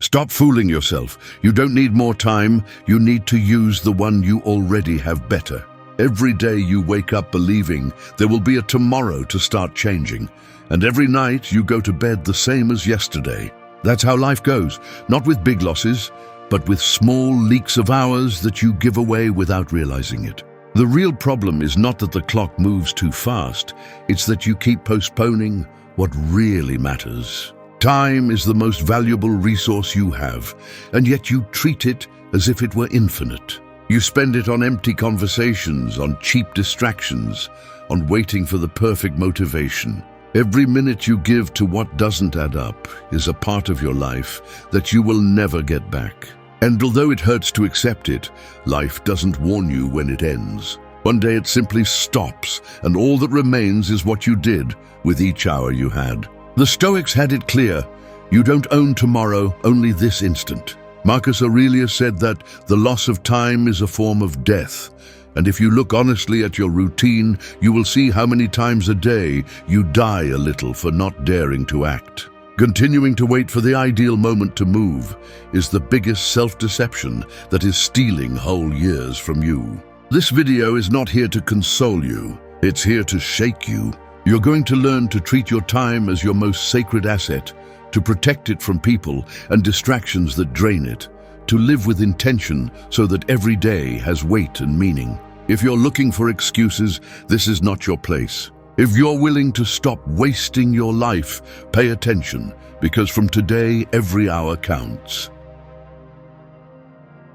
Stop fooling yourself. You don't need more time. You need to use the one you already have better. Every day you wake up believing there will be a tomorrow to start changing. And every night you go to bed the same as yesterday. That's how life goes, not with big losses, but with small leaks of hours that you give away without realizing it. The real problem is not that the clock moves too fast, it's that you keep postponing what really matters. Time is the most valuable resource you have, and yet you treat it as if it were infinite. You spend it on empty conversations, on cheap distractions, on waiting for the perfect motivation. Every minute you give to what doesn't add up is a part of your life that you will never get back. And although it hurts to accept it, life doesn't warn you when it ends. One day it simply stops, and all that remains is what you did with each hour you had. The Stoics had it clear: you don't own tomorrow, only this instant. Marcus Aurelius said that the loss of time is a form of death. And if you look honestly at your routine, you will see how many times a day you die a little for not daring to act. Continuing to wait for the ideal moment to move is the biggest self-deception that is stealing whole years from you. This video is not here to console you, it's here to shake you. You're going to learn to treat your time as your most sacred asset, to protect it from people and distractions that drain it, to live with intention so that every day has weight and meaning. If you're looking for excuses, this is not your place. If you're willing to stop wasting your life, pay attention, because from today, every hour counts.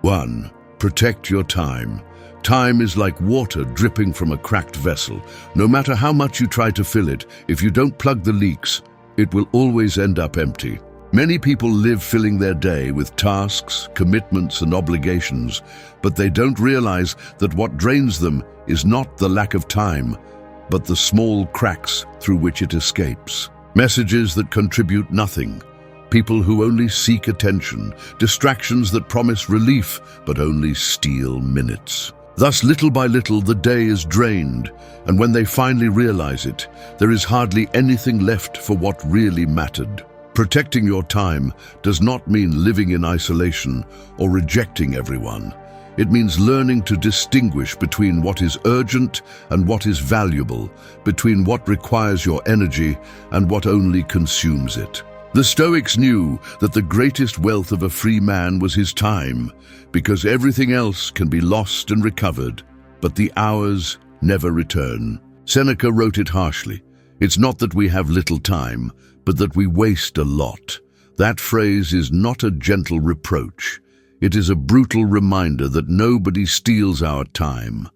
1. Protect your time. Time is like water dripping from a cracked vessel. No matter how much you try to fill it, if you don't plug the leaks, it will always end up empty. Many people live filling their day with tasks, commitments, and obligations, but they don't realize that what drains them is not the lack of time, but the small cracks through which it escapes. Messages that contribute nothing, people who only seek attention, distractions that promise relief but only steal minutes. Thus, little by little, the day is drained, and when they finally realize it, there is hardly anything left for what really mattered. Protecting your time does not mean living in isolation or rejecting everyone. It means learning to distinguish between what is urgent and what is valuable, between what requires your energy and what only consumes it. The Stoics knew that the greatest wealth of a free man was his time, because everything else can be lost and recovered, but the hours never return. Seneca wrote it harshly: "It's not that we have little time, but that we waste a lot." That phrase is not a gentle reproach. It is a brutal reminder that nobody steals our time.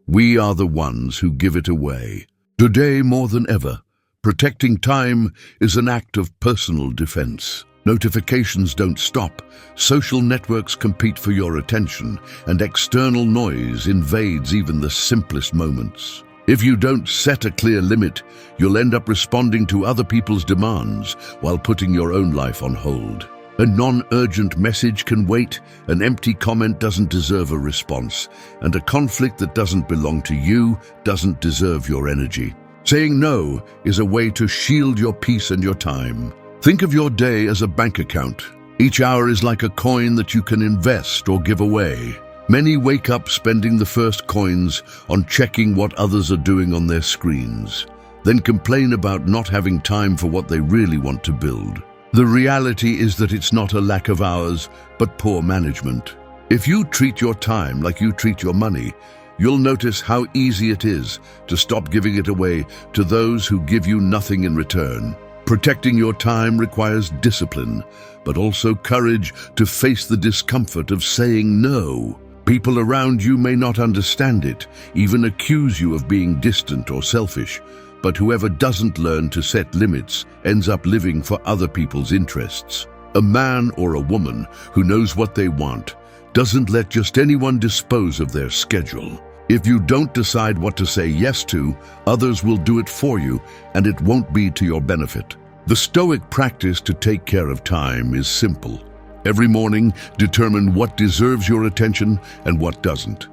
We are the ones who give it away. Today, more than ever, protecting time is an act of personal defense. Notifications don't stop, social networks compete for your attention, and external noise invades even the simplest moments. If you don't set a clear limit, you'll end up responding to other people's demands while putting your own life on hold. A non-urgent message can wait, an empty comment doesn't deserve a response, and a conflict that doesn't belong to you doesn't deserve your energy. Saying no is a way to shield your peace and your time. Think of your day as a bank account. Each hour is like a coin that you can invest or give away. Many wake up spending the first coins on checking what others are doing on their screens, then complain about not having time for what they really want to build. The reality is that it's not a lack of hours, but poor management. If you treat your time like you treat your money, you'll notice how easy it is to stop giving it away to those who give you nothing in return. Protecting your time requires discipline, but also courage to face the discomfort of saying no. People around you may not understand it, even accuse you of being distant or selfish, but whoever doesn't learn to set limits ends up living for other people's interests. A man or a woman who knows what they want doesn't let just anyone dispose of their schedule. If you don't decide what to say yes to, others will do it for you, and it won't be to your benefit. The Stoic practice to take care of time is simple. Every morning, determine what deserves your attention and what doesn't.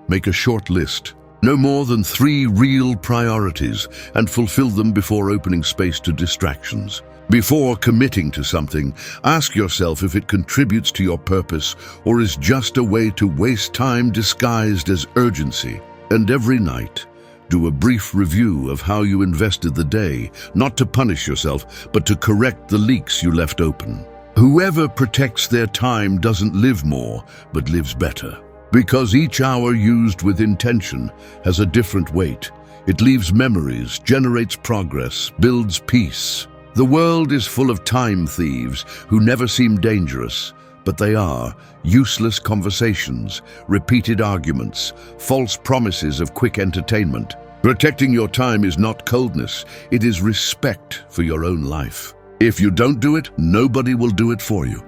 Make a short list. No more than 3 real priorities, and fulfill them before opening space to distractions. Before committing to something, ask yourself if it contributes to your purpose or is just a way to waste time disguised as urgency. And every night, do a brief review of how you invested the day, not to punish yourself, but to correct the leaks you left open. Whoever protects their time doesn't live more, but lives better. Because each hour used with intention has a different weight. It leaves memories, generates progress, builds peace. The world is full of time thieves who never seem dangerous, but they are. Useless conversations, repeated arguments, false promises of quick entertainment. Protecting your time is not coldness, it is respect for your own life. If you don't do it, nobody will do it for you.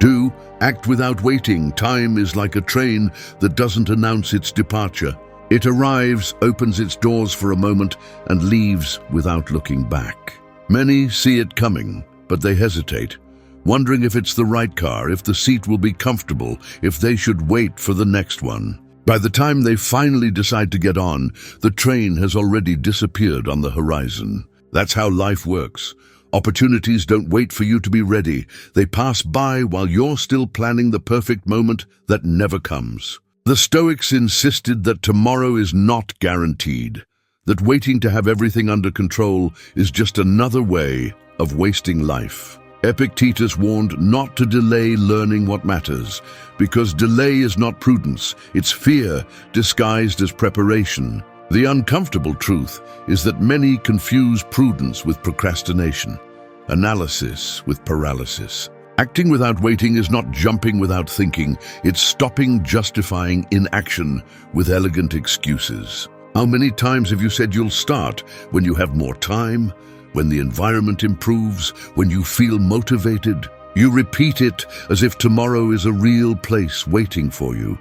2. Act without waiting. Time is like a train that doesn't announce its departure. It arrives, opens its doors for a moment, and leaves without looking back. Many see it coming, but they hesitate, wondering if it's the right car, if the seat will be comfortable, if they should wait for the next one. By the time they finally decide to get on, the train has already disappeared on the horizon. That's how life works. Opportunities don't wait for you to be ready. They pass by while you're still planning the perfect moment that never comes. The Stoics insisted that tomorrow is not guaranteed, that waiting to have everything under control is just another way of wasting life. Epictetus warned not to delay learning what matters, because delay is not prudence, it's fear disguised as preparation. The uncomfortable truth is that many confuse prudence with procrastination, analysis with paralysis. Acting without waiting is not jumping without thinking, it's stopping justifying inaction with elegant excuses. How many times have you said you'll start when you have more time, when the environment improves, when you feel motivated? You repeat it as if tomorrow is a real place waiting for you.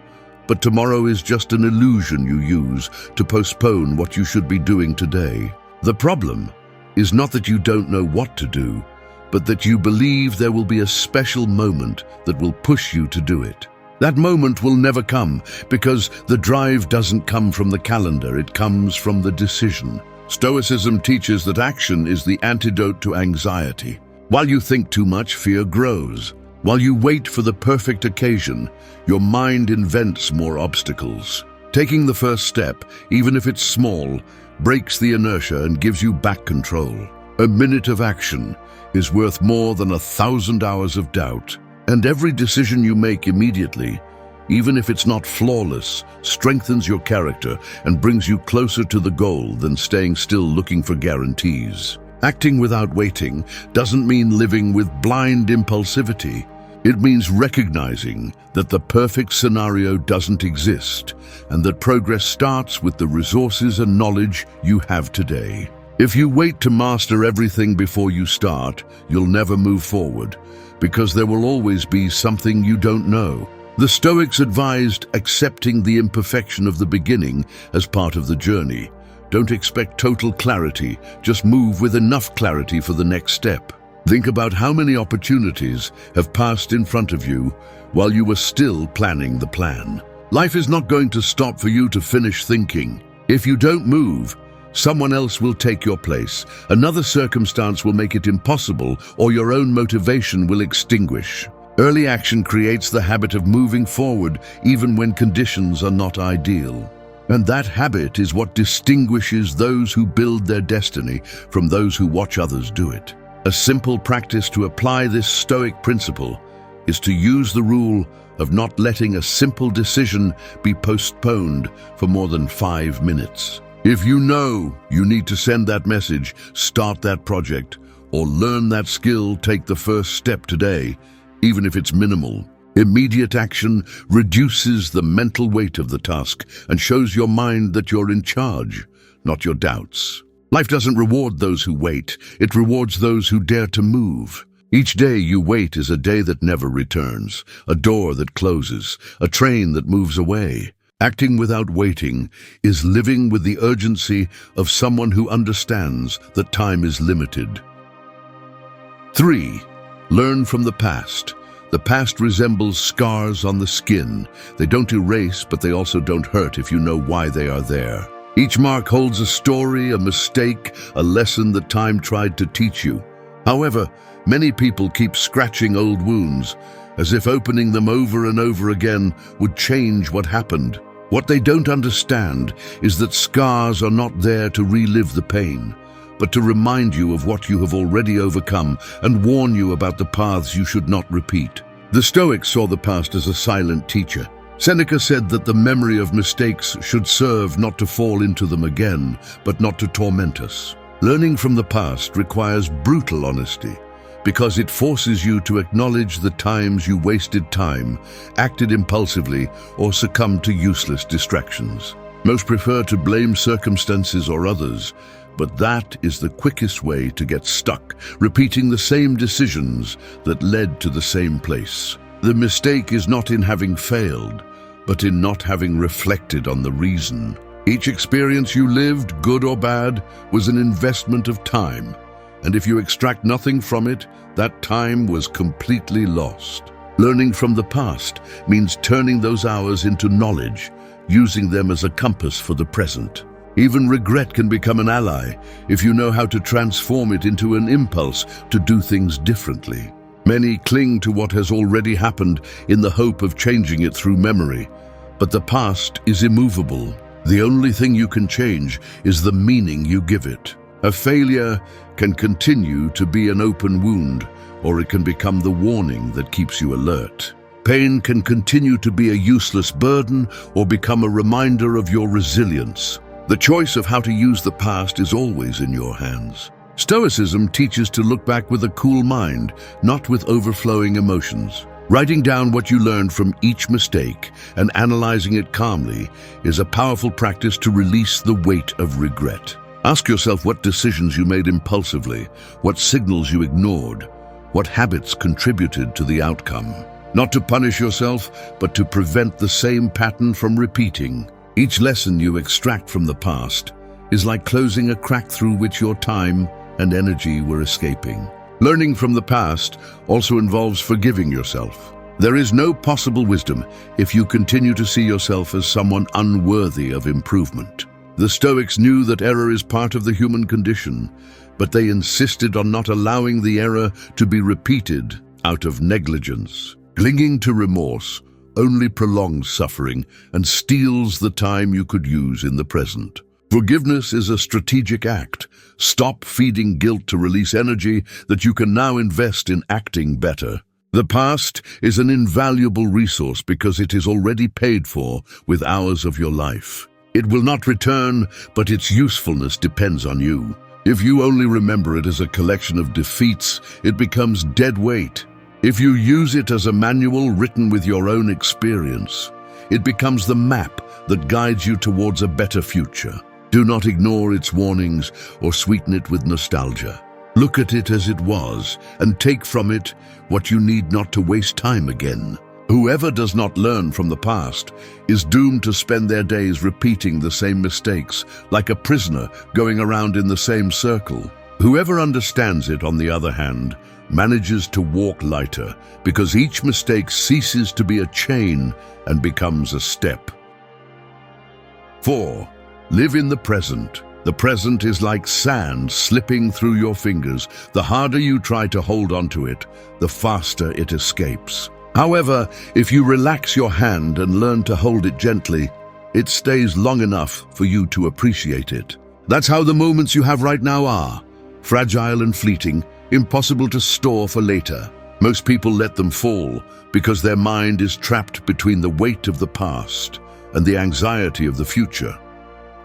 But tomorrow is just an illusion you use to postpone what you should be doing today. The problem is not that you don't know what to do, but that you believe there will be a special moment that will push you to do it. That moment will never come because the drive doesn't come from the calendar, it comes from the decision. Stoicism teaches that action is the antidote to anxiety. While you think too much, fear grows. While you wait for the perfect occasion, your mind invents more obstacles. Taking the first step, even if it's small, breaks the inertia and gives you back control. A minute of action is worth more than 1,000 hours of doubt. And every decision you make immediately, even if it's not flawless, strengthens your character and brings you closer to the goal than staying still looking for guarantees. Acting without waiting doesn't mean living with blind impulsivity. It means recognizing that the perfect scenario doesn't exist and that progress starts with the resources and knowledge you have today. If you wait to master everything before you start, you'll never move forward, because there will always be something you don't know. The Stoics advised accepting the imperfection of the beginning as part of the journey. Don't expect total clarity, just move with enough clarity for the next step. Think about how many opportunities have passed in front of you while you were still planning the plan. Life is not going to stop for you to finish thinking. If you don't move, someone else will take your place. Another circumstance will make it impossible, or your own motivation will extinguish. Early action creates the habit of moving forward even when conditions are not ideal. And that habit is what distinguishes those who build their destiny from those who watch others do it. A simple practice to apply this Stoic principle is to use the rule of not letting a simple decision be postponed for more than 5 minutes. If you know you need to send that message, start that project, or learn that skill, take the first step today, even if it's minimal. Immediate action reduces the mental weight of the task and shows your mind that you're in charge, not your doubts. Life doesn't reward those who wait, it rewards those who dare to move. Each day you wait is a day that never returns, a door that closes, a train that moves away. Acting without waiting is living with the urgency of someone who understands that time is limited. 3. Learn from the past. The past resembles scars on the skin. They don't erase, but they also don't hurt if you know why they are there. Each mark holds a story, a mistake, a lesson that time tried to teach you. However, many people keep scratching old wounds, as if opening them over and over again would change what happened. What they don't understand is that scars are not there to relive the pain, but to remind you of what you have already overcome and warn you about the paths you should not repeat. The Stoics saw the past as a silent teacher. Seneca said that the memory of mistakes should serve not to fall into them again, but not to torment us. Learning from the past requires brutal honesty, because it forces you to acknowledge the times you wasted time, acted impulsively, or succumbed to useless distractions. Most prefer to blame circumstances or others, but that is the quickest way to get stuck, repeating the same decisions that led to the same place. The mistake is not in having failed, but in not having reflected on the reason. Each experience you lived, good or bad, was an investment of time, and if you extract nothing from it, that time was completely lost. Learning from the past means turning those hours into knowledge, using them as a compass for the present. Even regret can become an ally if you know how to transform it into an impulse to do things differently. Many cling to what has already happened in the hope of changing it through memory, but the past is immovable. The only thing you can change is the meaning you give it. A failure can continue to be an open wound, or it can become the warning that keeps you alert. Pain can continue to be a useless burden or become a reminder of your resilience. The choice of how to use the past is always in your hands. Stoicism teaches to look back with a cool mind, not with overflowing emotions. Writing down what you learned from each mistake and analyzing it calmly is a powerful practice to release the weight of regret. Ask yourself what decisions you made impulsively, what signals you ignored, what habits contributed to the outcome. Not to punish yourself, but to prevent the same pattern from repeating. Each lesson you extract from the past is like closing a crack through which your time and energy were escaping. Learning from the past also involves forgiving yourself. There is no possible wisdom if you continue to see yourself as someone unworthy of improvement. The Stoics knew that error is part of the human condition, but they insisted on not allowing the error to be repeated out of negligence. Clinging to remorse only prolongs suffering and steals the time you could use in the present. Forgiveness is a strategic act. Stop feeding guilt to release energy that you can now invest in acting better. The past is an invaluable resource because it is already paid for with hours of your life. It will not return, but its usefulness depends on you. If you only remember it as a collection of defeats, it becomes dead weight. If you use it as a manual written with your own experience, it becomes the map that guides you towards a better future. Do not ignore its warnings or sweeten it with nostalgia. Look at it as it was and take from it what you need not to waste time again. Whoever does not learn from the past is doomed to spend their days repeating the same mistakes, like a prisoner going around in the same circle. Whoever understands it, on the other hand, manages to walk lighter, because each mistake ceases to be a chain and becomes a step. 4. Live in the present. The present is like sand slipping through your fingers. The harder you try to hold onto it, the faster it escapes. However, if you relax your hand and learn to hold it gently, it stays long enough for you to appreciate it. That's how the moments you have right now are. Fragile and fleeting, impossible to store for later. Most people let them fall because their mind is trapped between the weight of the past and the anxiety of the future.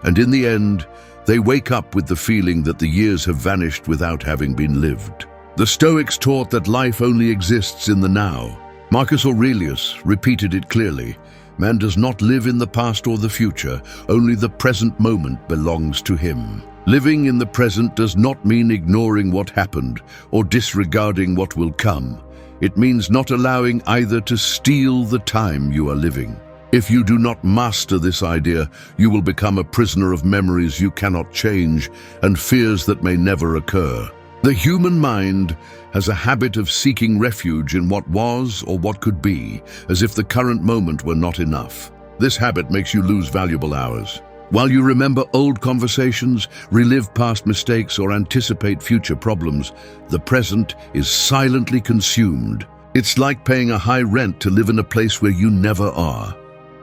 And in the end, they wake up with the feeling that the years have vanished without having been lived. The Stoics taught that life only exists in the now. Marcus Aurelius repeated it clearly. Man does not live in the past or the future, only the present moment belongs to him. Living in the present does not mean ignoring what happened or disregarding what will come. It means not allowing either to steal the time you are living. If you do not master this idea, you will become a prisoner of memories you cannot change and fears that may never occur. The human mind has a habit of seeking refuge in what was or what could be, as if the current moment were not enough. This habit makes you lose valuable hours. While you remember old conversations, relive past mistakes, or anticipate future problems, the present is silently consumed. It's like paying a high rent to live in a place where you never are.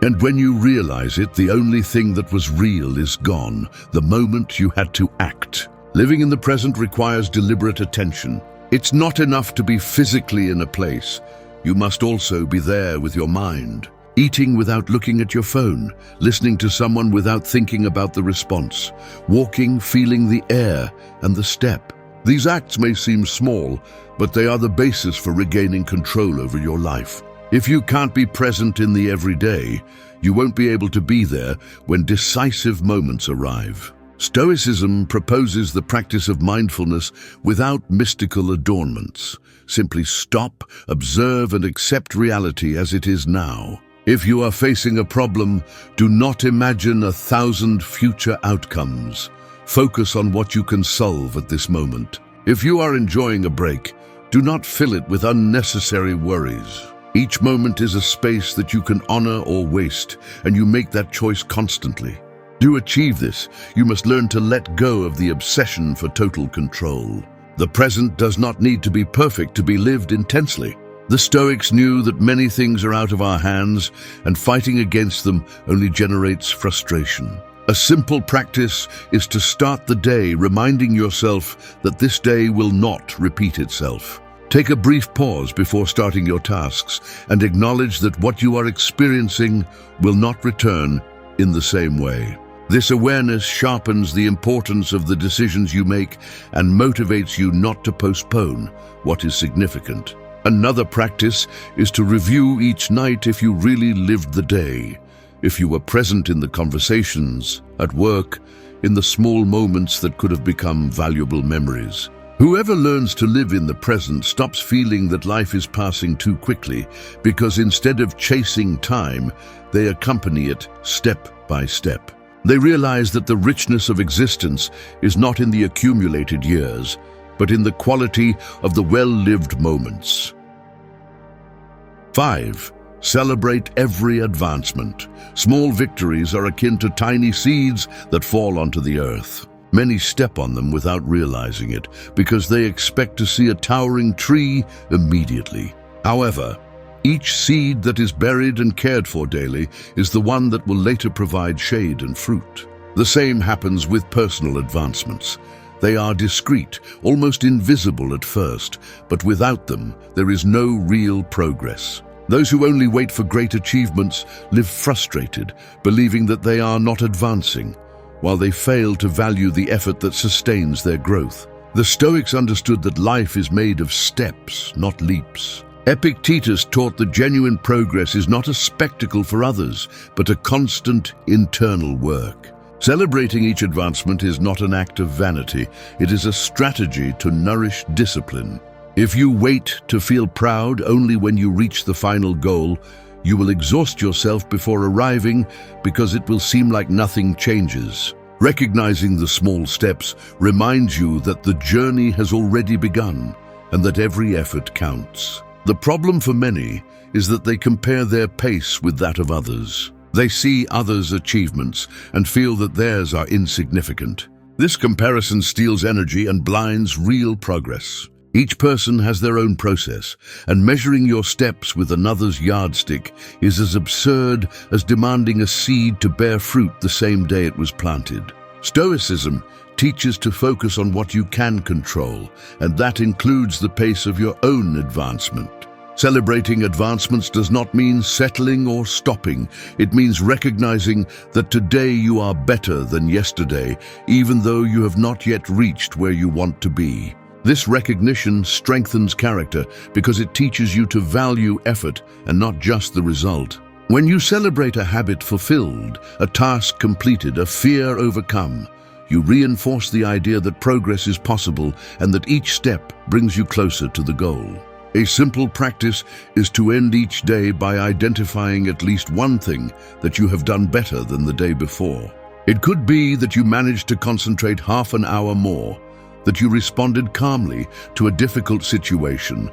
And when you realize it, the only thing that was real is gone, the moment you had to act. Living in the present requires deliberate attention. It's not enough to be physically in a place. You must also be there with your mind. Eating without looking at your phone, listening to someone without thinking about the response, walking, feeling the air and the step. These acts may seem small, but they are the basis for regaining control over your life. If you can't be present in the everyday, you won't be able to be there when decisive moments arrive. Stoicism proposes the practice of mindfulness without mystical adornments. Simply stop, observe, and accept reality as it is now. If you are facing a problem, do not imagine 1,000 future outcomes. Focus on what you can solve at this moment. If you are enjoying a break, do not fill it with unnecessary worries. Each moment is a space that you can honor or waste, and you make that choice constantly. To achieve this, you must learn to let go of the obsession for total control. The present does not need to be perfect to be lived intensely. The Stoics knew that many things are out of our hands, and fighting against them only generates frustration. A simple practice is to start the day reminding yourself that this day will not repeat itself. Take a brief pause before starting your tasks and acknowledge that what you are experiencing will not return in the same way. This awareness sharpens the importance of the decisions you make and motivates you not to postpone what is significant. Another practice is to review each night if you really lived the day, if you were present in the conversations, at work, in the small moments that could have become valuable memories. Whoever learns to live in the present stops feeling that life is passing too quickly, because instead of chasing time, they accompany it step by step. They realize that the richness of existence is not in the accumulated years, but in the quality of the well-lived moments. 5. Celebrate every advancement. Small victories are akin to tiny seeds that fall onto the earth. Many step on them without realizing it, because they expect to see a towering tree immediately. However, each seed that is buried and cared for daily is the one that will later provide shade and fruit. The same happens with personal advancements. They are discreet, almost invisible at first, but without them, there is no real progress. Those who only wait for great achievements live frustrated, believing that they are not advancing, while they fail to value the effort that sustains their growth. The Stoics understood that life is made of steps, not leaps. Epictetus taught that genuine progress is not a spectacle for others, but a constant internal work. Celebrating each advancement is not an act of vanity, it is a strategy to nourish discipline. If you wait to feel proud only when you reach the final goal, you will exhaust yourself before arriving because it will seem like nothing changes. Recognizing the small steps reminds you that the journey has already begun and that every effort counts. The problem for many is that they compare their pace with that of others. They see others' achievements and feel that theirs are insignificant. This comparison steals energy and blinds real progress. Each person has their own process, and measuring your steps with another's yardstick is as absurd as demanding a seed to bear fruit the same day it was planted. Stoicism teaches to focus on what you can control, and that includes the pace of your own advancement. Celebrating advancements does not mean settling or stopping. It means recognizing that today you are better than yesterday, even though you have not yet reached where you want to be. This recognition strengthens character because it teaches you to value effort and not just the result. When you celebrate a habit fulfilled, a task completed, a fear overcome, you reinforce the idea that progress is possible and that each step brings you closer to the goal. A simple practice is to end each day by identifying at least one thing that you have done better than the day before. It could be that you managed to concentrate half an hour more, that you responded calmly to a difficult situation,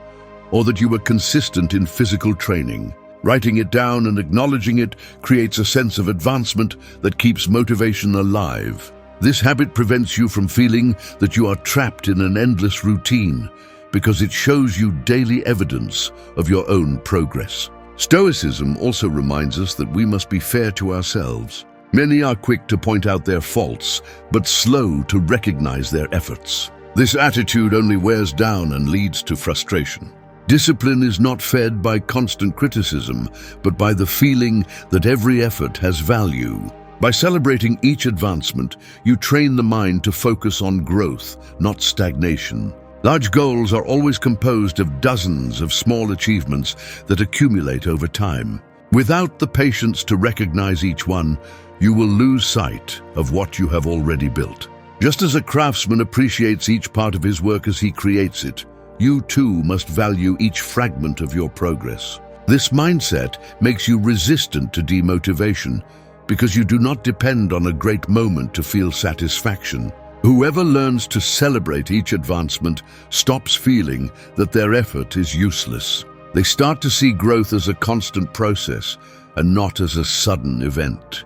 or that you were consistent in physical training. Writing it down and acknowledging it creates a sense of advancement that keeps motivation alive. This habit prevents you from feeling that you are trapped in an endless routine, because it shows you daily evidence of your own progress. Stoicism also reminds us that we must be fair to ourselves. Many are quick to point out their faults, but slow to recognize their efforts. This attitude only wears down and leads to frustration. Discipline is not fed by constant criticism, but by the feeling that every effort has value. By celebrating each advancement, you train the mind to focus on growth, not stagnation. Large goals are always composed of dozens of small achievements that accumulate over time. Without the patience to recognize each one, you will lose sight of what you have already built. Just as a craftsman appreciates each part of his work as he creates it, you too must value each fragment of your progress. This mindset makes you resistant to demotivation, because you do not depend on a great moment to feel satisfaction. Whoever learns to celebrate each advancement stops feeling that their effort is useless. They start to see growth as a constant process and not as a sudden event.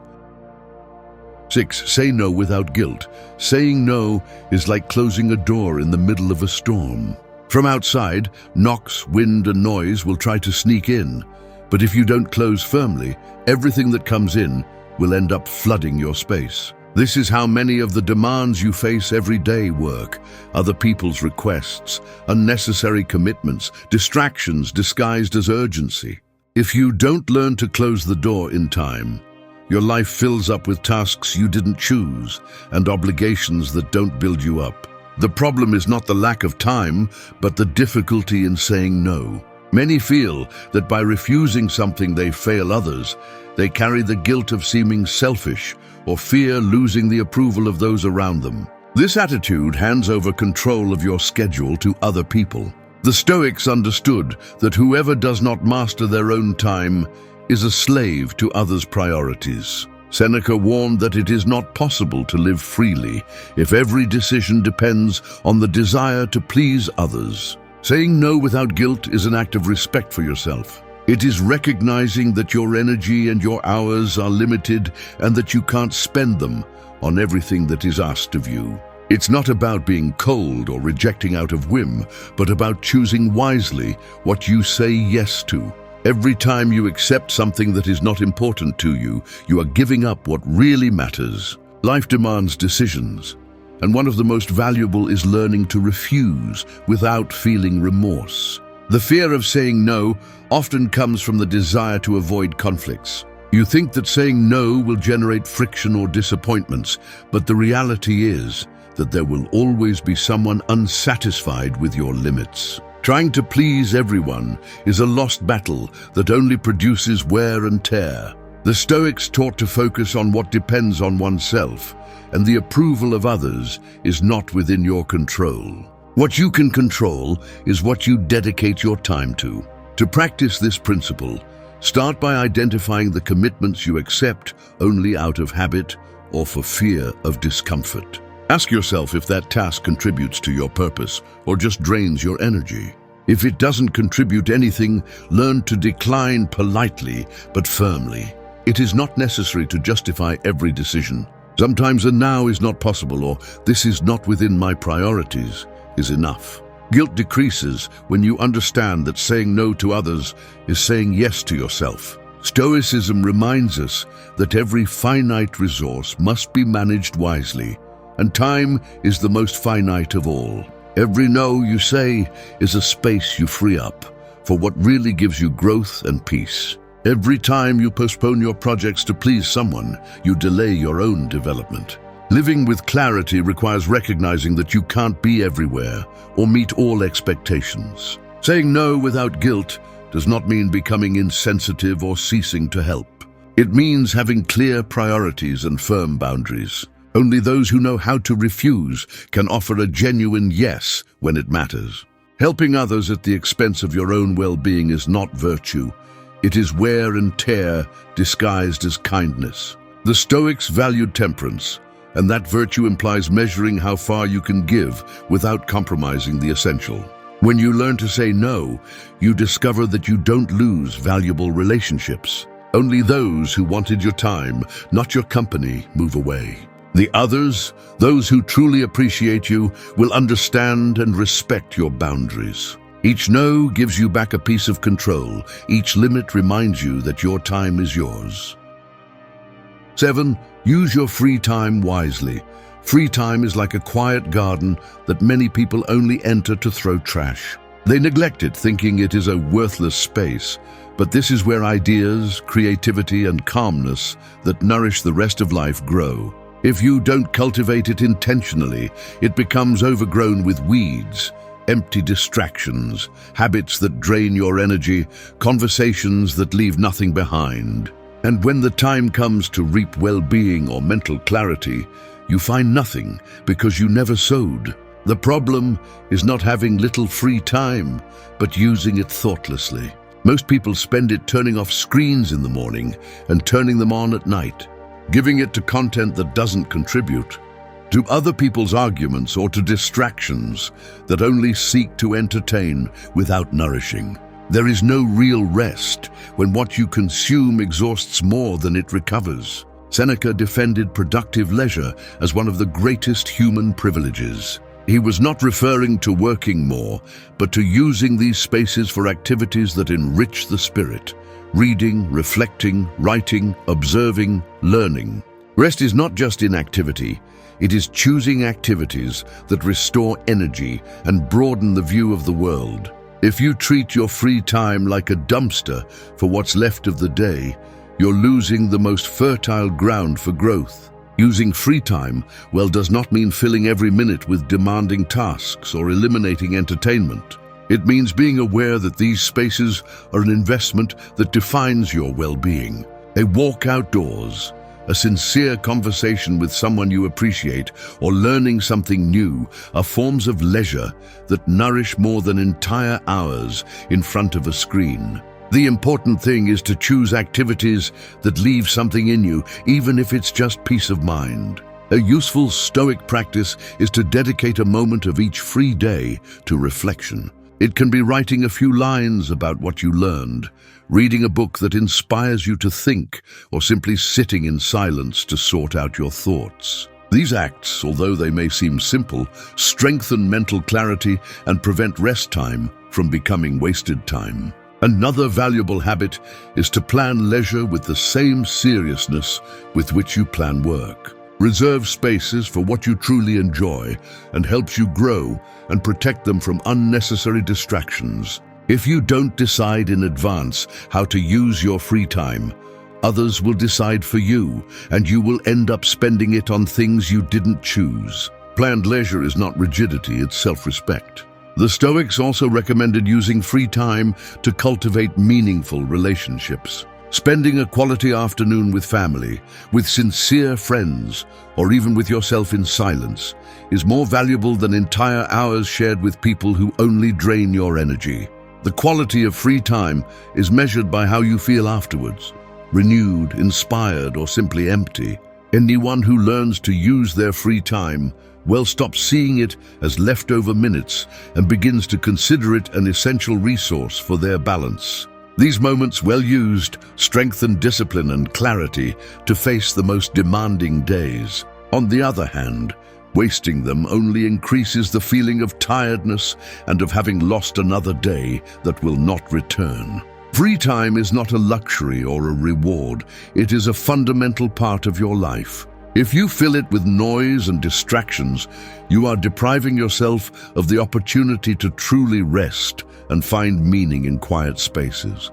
6. Say no without guilt. Saying no is like closing a door in the middle of a storm. From outside, knocks, wind, and noise will try to sneak in. But if you don't close firmly, everything that comes in will end up flooding your space. This is how many of the demands you face every day work. Other people's requests, unnecessary commitments, distractions disguised as urgency. If you don't learn to close the door in time, your life fills up with tasks you didn't choose and obligations that don't build you up. The problem is not the lack of time, but the difficulty in saying no. Many feel that by refusing something they fail others. They carry the guilt of seeming selfish or fear losing the approval of those around them. This attitude hands over control of your schedule to other people. The Stoics understood that whoever does not master their own time is a slave to others' priorities. Seneca warned that it is not possible to live freely if every decision depends on the desire to please others. Saying no without guilt is an act of respect for yourself. It is recognizing that your energy and your hours are limited and that you can't spend them on everything that is asked of you. It's not about being cold or rejecting out of whim, but about choosing wisely what you say yes to. Every time you accept something that is not important to you, you are giving up what really matters. Life demands decisions, and one of the most valuable is learning to refuse without feeling remorse. The fear of saying no often comes from the desire to avoid conflicts. You think that saying no will generate friction or disappointments, but the reality is that there will always be someone unsatisfied with your limits. Trying to please everyone is a lost battle that only produces wear and tear. The Stoics taught to focus on what depends on oneself, and the approval of others is not within your control. What you can control is what you dedicate your time to. To practice this principle, start by identifying the commitments you accept only out of habit or for fear of discomfort. Ask yourself if that task contributes to your purpose or just drains your energy. If it doesn't contribute anything, learn to decline politely but firmly. It is not necessary to justify every decision. Sometimes a now is not possible, or this is not within my priorities is enough. Guilt decreases when you understand that saying no to others is saying yes to yourself. Stoicism reminds us that every finite resource must be managed wisely, and time is the most finite of all. Every no you say is a space you free up for what really gives you growth and peace. Every time you postpone your projects to please someone, you delay your own development. Living with clarity requires recognizing that you can't be everywhere or meet all expectations. Saying no without guilt does not mean becoming insensitive or ceasing to help. It means having clear priorities and firm boundaries. Only those who know how to refuse can offer a genuine yes when it matters. Helping others at the expense of your own well-being is not virtue. It is wear and tear disguised as kindness. The Stoics valued temperance, And that virtue implies measuring how far you can give without compromising the essential. When you learn to say no, you discover that you don't lose valuable relationships. Only those who wanted your time, not your company, move away. The others, those who truly appreciate you, will understand and respect your boundaries. Each no gives you back a piece of control. Each limit reminds you that your time is yours. 7. Use your free time wisely. Free time is like a quiet garden that many people only enter to throw trash. They neglect it, thinking it is a worthless space. But this is where ideas, creativity, and calmness that nourish the rest of life grow. If you don't cultivate it intentionally, it becomes overgrown with weeds, empty distractions, habits that drain your energy, conversations that leave nothing behind. And when the time comes to reap well-being or mental clarity, you find nothing because you never sowed. The problem is not having little free time, but using it thoughtlessly. Most people spend it turning off screens in the morning and turning them on at night, giving it to content that doesn't contribute, to other people's arguments or to distractions that only seek to entertain without nourishing. There is no real rest when what you consume exhausts more than it recovers. Seneca defended productive leisure as one of the greatest human privileges. He was not referring to working more, but to using these spaces for activities that enrich the spirit. Reading, reflecting, writing, observing, learning. Rest is not just inactivity, it is choosing activities that restore energy and broaden the view of the world. If you treat your free time like a dumpster for what's left of the day, you're losing the most fertile ground for growth. Using free time well does not mean filling every minute with demanding tasks or eliminating entertainment. It means being aware that these spaces are an investment that defines your well-being. A walk outdoors, a sincere conversation with someone you appreciate, or learning something new are forms of leisure that nourish more than entire hours in front of a screen. The important thing is to choose activities that leave something in you, even if it's just peace of mind. A useful Stoic practice is to dedicate a moment of each free day to reflection. It can be writing a few lines about what you learned, reading a book that inspires you to think, or simply sitting in silence to sort out your thoughts. These acts, although they may seem simple, strengthen mental clarity and prevent rest time from becoming wasted time. Another valuable habit is to plan leisure with the same seriousness with which you plan work. Reserve spaces for what you truly enjoy and helps you grow and protect them from unnecessary distractions. If you don't decide in advance how to use your free time, others will decide for you, and you will end up spending it on things you didn't choose. Planned leisure is not rigidity, it's self-respect. The Stoics also recommended using free time to cultivate meaningful relationships. Spending a quality afternoon with family, with sincere friends, or even with yourself in silence is more valuable than entire hours shared with people who only drain your energy. The quality of free time is measured by how you feel afterwards, renewed, inspired, or simply empty. Anyone who learns to use their free time well stops seeing it as leftover minutes and begins to consider it an essential resource for their balance. These moments, well used, strengthen discipline and clarity to face the most demanding days. On the other hand, wasting them only increases the feeling of tiredness and of having lost another day that will not return. Free time is not a luxury or a reward. It is a fundamental part of your life. If you fill it with noise and distractions, you are depriving yourself of the opportunity to truly rest and find meaning in quiet spaces.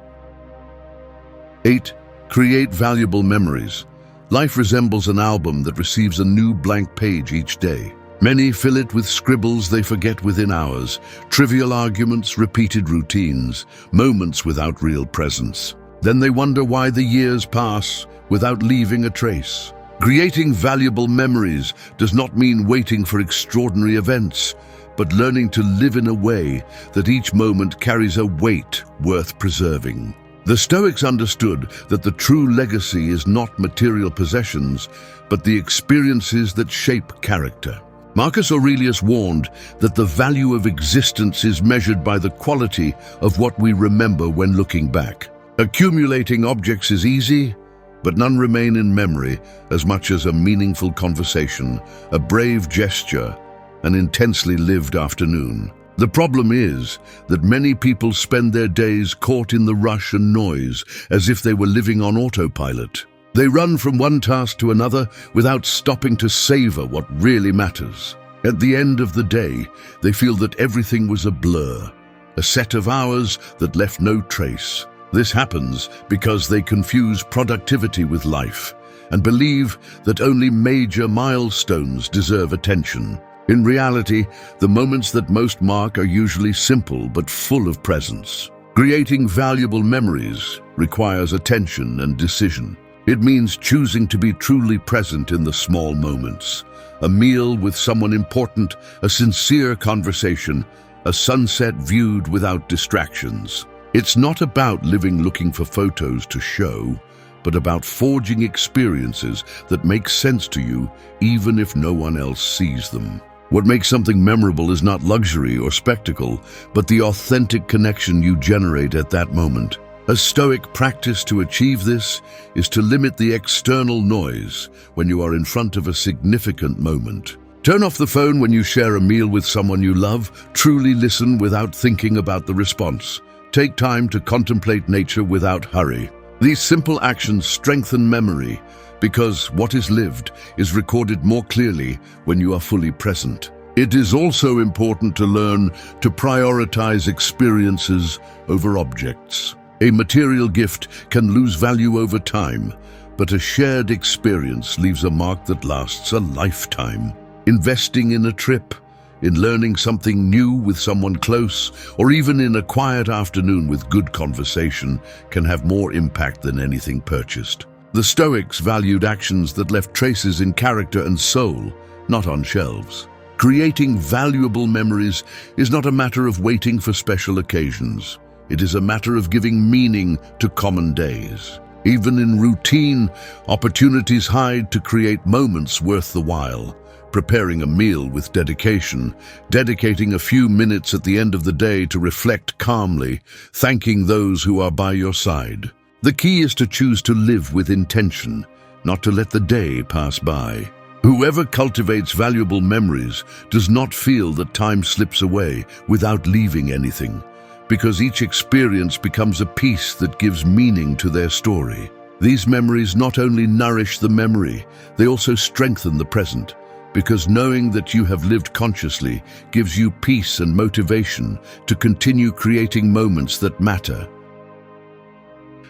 8. Create valuable memories. Life resembles an album that receives a new blank page each day. Many fill it with scribbles they forget within hours, trivial arguments, repeated routines, moments without real presence. Then they wonder why the years pass without leaving a trace. Creating valuable memories does not mean waiting for extraordinary events, but learning to live in a way that each moment carries a weight worth preserving. The Stoics understood that the true legacy is not material possessions, but the experiences that shape character. Marcus Aurelius warned that the value of existence is measured by the quality of what we remember when looking back. Accumulating objects is easy, but none remain in memory as much as a meaningful conversation, a brave gesture, an intensely lived afternoon. The problem is that many people spend their days caught in the rush and noise as if they were living on autopilot. They run from one task to another without stopping to savor what really matters. At the end of the day, they feel that everything was a blur, a set of hours that left no trace. This happens because they confuse productivity with life and believe that only major milestones deserve attention. In reality, the moments that most mark are usually simple but full of presence. Creating valuable memories requires attention and decision. It means choosing to be truly present in the small moments. A meal with someone important, a sincere conversation, a sunset viewed without distractions. It's not about living looking for photos to show, but about forging experiences that make sense to you even if no one else sees them. What makes something memorable is not luxury or spectacle, but the authentic connection you generate at that moment. A Stoic practice to achieve this is to limit the external noise when you are in front of a significant moment. Turn off the phone when you share a meal with someone you love. Truly listen without thinking about the response. Take time to contemplate nature without hurry. These simple actions strengthen memory because what is lived is recorded more clearly when you are fully present. It is also important to learn to prioritize experiences over objects. A material gift can lose value over time, but a shared experience leaves a mark that lasts a lifetime. Investing in a trip, in learning something new with someone close, or even in a quiet afternoon with good conversation can have more impact than anything purchased. The Stoics valued actions that left traces in character and soul, not on shelves. Creating valuable memories is not a matter of waiting for special occasions. It is a matter of giving meaning to common days. Even in routine, opportunities hide to create moments worth the while. Preparing a meal with dedication, dedicating a few minutes at the end of the day to reflect calmly, thanking those who are by your side. The key is to choose to live with intention, not to let the day pass by. Whoever cultivates valuable memories does not feel that time slips away without leaving anything, because each experience becomes a piece that gives meaning to their story. These memories not only nourish the memory, they also strengthen the present, because knowing that you have lived consciously gives you peace and motivation to continue creating moments that matter.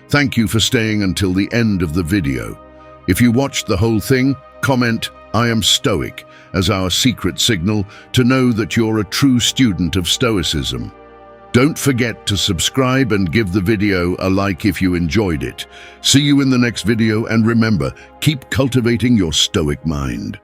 Thank you for staying until the end of the video. If you watched the whole thing, comment, "I am Stoic," as our secret signal to know that you're a true student of Stoicism. Don't forget to subscribe and give the video a like if you enjoyed it. See you in the next video, and remember, keep cultivating your Stoic mind.